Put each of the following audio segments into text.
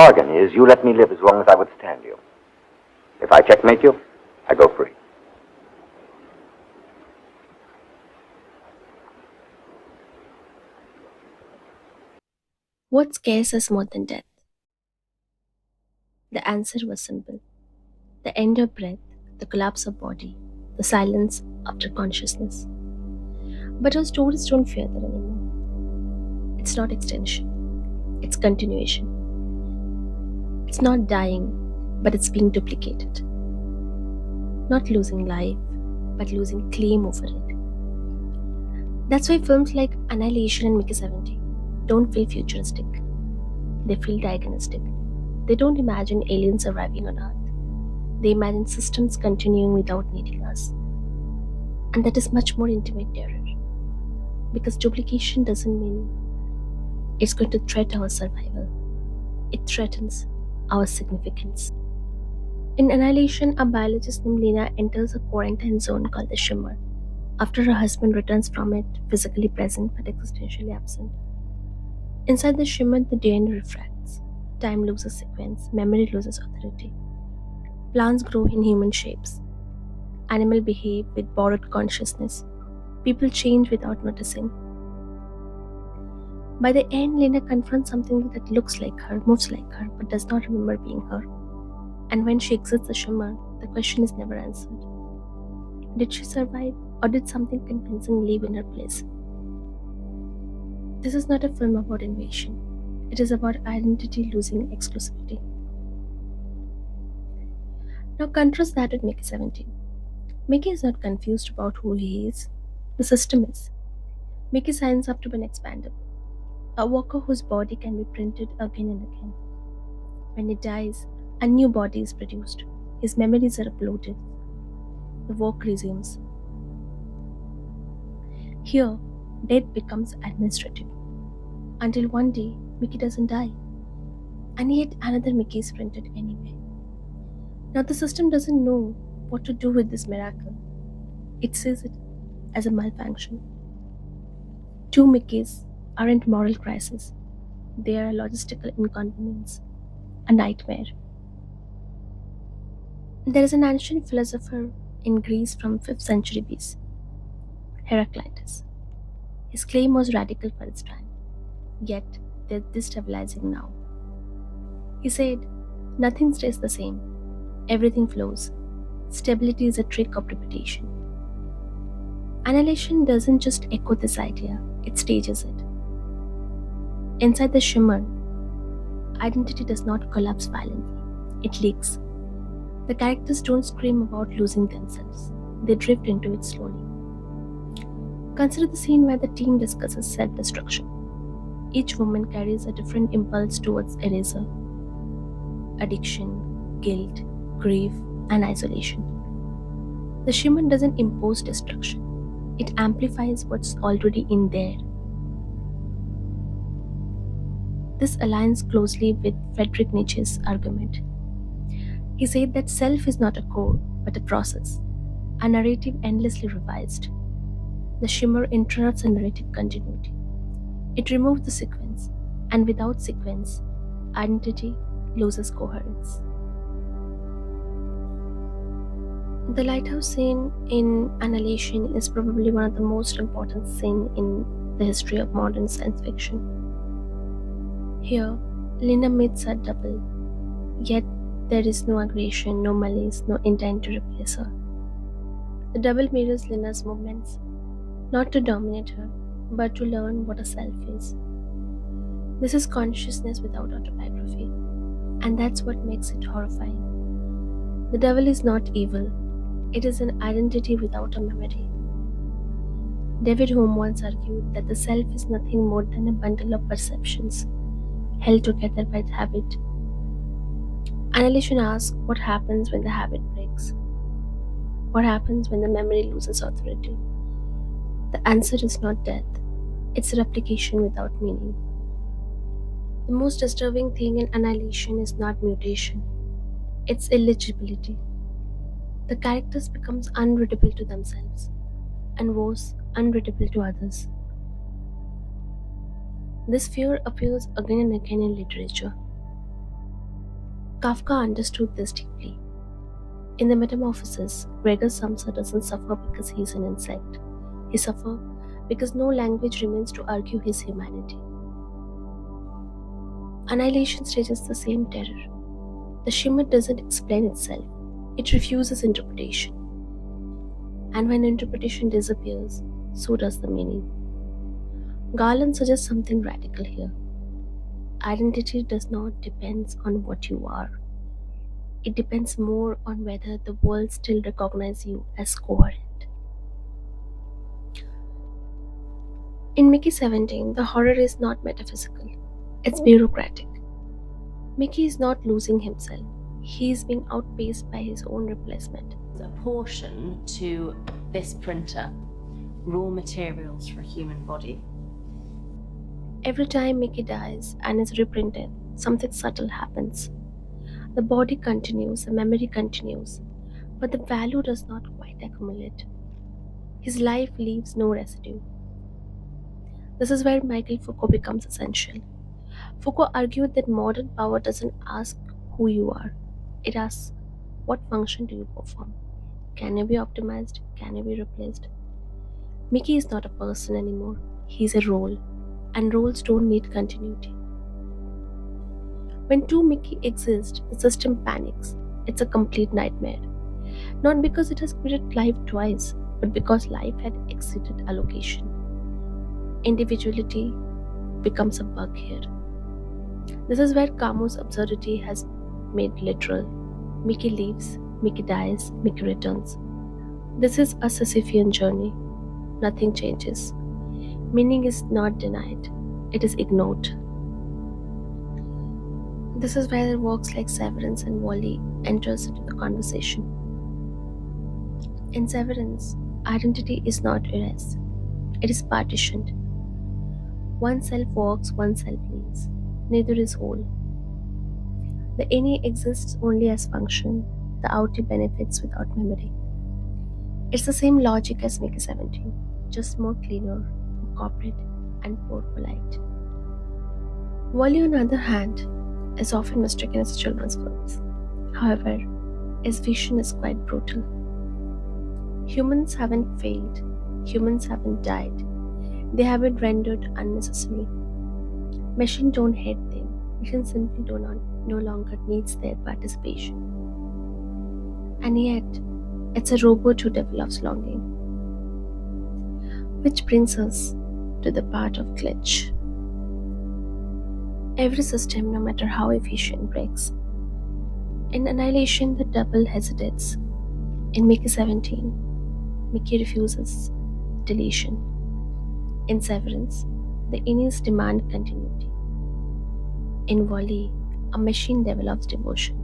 bargain is you let me live as long as I withstand you. If I checkmate you, I go free. What scares us more than death? The answer was simple. The end of breath, the collapse of body, the silence after consciousness. But our stories don't fear that anymore. It's not extension, it's continuation. It's not dying, but it's being duplicated. Not losing life, but losing claim over it. That's why films like Annihilation and Mickey 70 don't feel futuristic. They feel diagnostic. They don't imagine aliens arriving on Earth. They imagine systems continuing without needing us. And that is much more intimate terror. Because duplication doesn't mean it's going to threaten our survival. It threatens our significance. In Annihilation, a biologist named Lena enters a quarantine zone called the Shimmer after her husband returns from it, physically present but existentially absent. Inside the Shimmer, the DNA refracts. Time loses sequence, memory loses authority. Plants grow in human shapes. Animals behave with borrowed consciousness. People change without noticing. By the end, Lena confronts something that looks like her, moves like her, but does not remember being her. And when she exits the Shimmer, the question is never answered. Did she survive, or did something convincing leave in her place? This is not a film about invasion. It is about identity losing exclusivity. Now contrast that with Mickey 17. Mickey is not confused about who he is. The system is. Mickey signs up to be an expendable, a worker whose body can be printed again and again. When he dies, a new body is produced. His memories are uploaded. The work resumes. Here, death becomes administrative. Until one day, Mickey doesn't die. And yet another Mickey is printed anyway. Now the system doesn't know what to do with this miracle. It sees it as a malfunction. Two Mickeys aren't moral crisis. They are a logistical inconvenience, a nightmare. There is an ancient philosopher in Greece from 5th century BC, Heraclitus. His claim was radical for its time, yet they're destabilizing now. He said, nothing stays the same, everything flows. Stability is a trick of repetition. Annihilation doesn't just echo this idea, it stages it. Inside the Shimmer, identity does not collapse violently, it leaks. The characters don't scream about losing themselves, they drift into it slowly. Consider the scene where the team discusses self destruction. Each woman carries a different impulse towards erasure, addiction, guilt, grief, and isolation. The Shimmer doesn't impose destruction, it amplifies what's already in there. This aligns closely with Friedrich Nietzsche's argument. He said that self is not a core, but a process, a narrative endlessly revised. The Shimmer interrupts a narrative continuity. It removes the sequence, and without sequence, identity loses coherence. The lighthouse scene in Annihilation is probably one of the most important scenes in the history of modern science fiction. Here, Lena meets her double, yet there is no aggression, no malice, no intent to replace her. The double mirrors Lena's movements, not to dominate her, but to learn what a self is. This is consciousness without autobiography, and that's what makes it horrifying. The devil is not evil, it is an identity without a memory. David Hume once argued that the self is nothing more than a bundle of perceptions, held together by habit. Annihilation asks what happens when the habit breaks. What happens when the memory loses authority? The answer is not death, it's replication without meaning. The most disturbing thing in Annihilation is not mutation, it's illegibility. The characters becomes unreadable to themselves, and worse, unreadable to others. This fear appears again and again in literature. Kafka understood this deeply. In the Metamorphosis, Gregor Samsa doesn't suffer because he's an insect. He suffers because no language remains to argue his humanity. Annihilation stages the same terror. The shimmer doesn't explain itself, it refuses interpretation. And when interpretation disappears, so does the meaning. Garland suggests something radical here. Identity does not depend on what you are. It depends more on whether the world still recognizes you as coherent. In Mickey 17, the horror is not metaphysical, it's bureaucratic. Mickey is not losing himself, he is being outpaced by his own replacement. Apportion to this printer raw materials for a human body. Every time Mickey dies and is reprinted, something subtle happens. The body continues, the memory continues, but the value does not quite accumulate. His life leaves no residue. This is where Michael Foucault becomes essential. Foucault argued that modern power doesn't ask who you are, it asks what function do you perform. Can you be optimized? Can you be replaced? Mickey is not a person anymore, he's a role, and roles don't need continuity. When two Mickey exist, the system panics. It's a complete nightmare. Not because it has created life twice, but because life had exceeded allocation. Individuality becomes a bug here. This is where Camus' absurdity has made literal. Mickey leaves, Mickey dies, Mickey returns. This is a Sisyphean journey. Nothing changes. Meaning is not denied, it is ignored. This is where works like Severance and Wall-E enters into the conversation. In Severance, identity is not erased, it is partitioned. One self works, one self leaves. Neither is whole. The innie exists only as function, the outie benefits without memory. It's the same logic as Mickey 17, just more cleaner, more corporate, and more polite. Wall-E, on the other hand, is often mistaken as children's films. However, his vision is quite brutal. Humans haven't failed, humans haven't died, they have been rendered unnecessary. Machines don't hate them, machines simply no longer needs their participation. And yet, it's a robot who develops longing. Which brings us to the part of glitch. Every system, no matter how efficient, breaks. In Annihilation, the double hesitates. In Mickey 17, Mickey refuses deletion. In Severance, the innies demand continuity. In Wall-E, a machine develops devotion.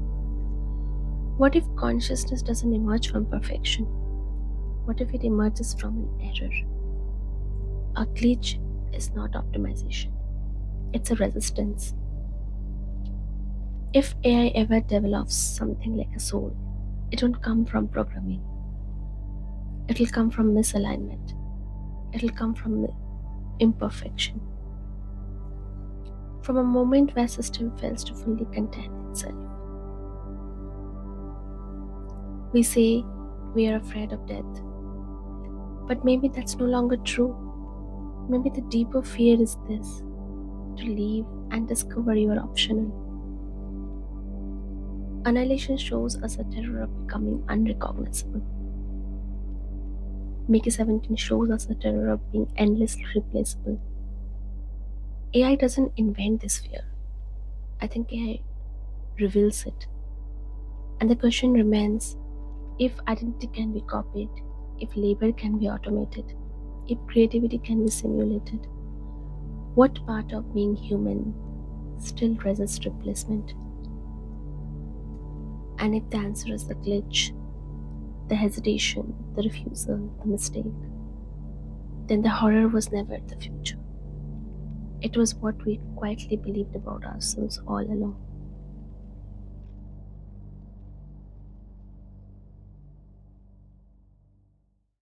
What if consciousness doesn't emerge from perfection? What if it emerges from an error? A glitch is not optimization. It's a resistance. If AI ever develops something like a soul, it won't come from programming. It'll come from misalignment. It'll come from imperfection. From a moment where system fails to fully contain itself. We say we are afraid of death, but maybe that's no longer true. Maybe the deeper fear is this: to leave and discover you are optional. Annihilation shows us a terror of becoming unrecognizable. Mickey 17 shows us the terror of being endlessly replaceable. AI doesn't invent this fear. I think AI reveals it. And the question remains, if identity can be copied, if labor can be automated, if creativity can be simulated, what part of being human still resists replacement? And if the answer is the glitch, the hesitation, the refusal, the mistake, then the horror was never the future. It was what we quietly believed about ourselves all along.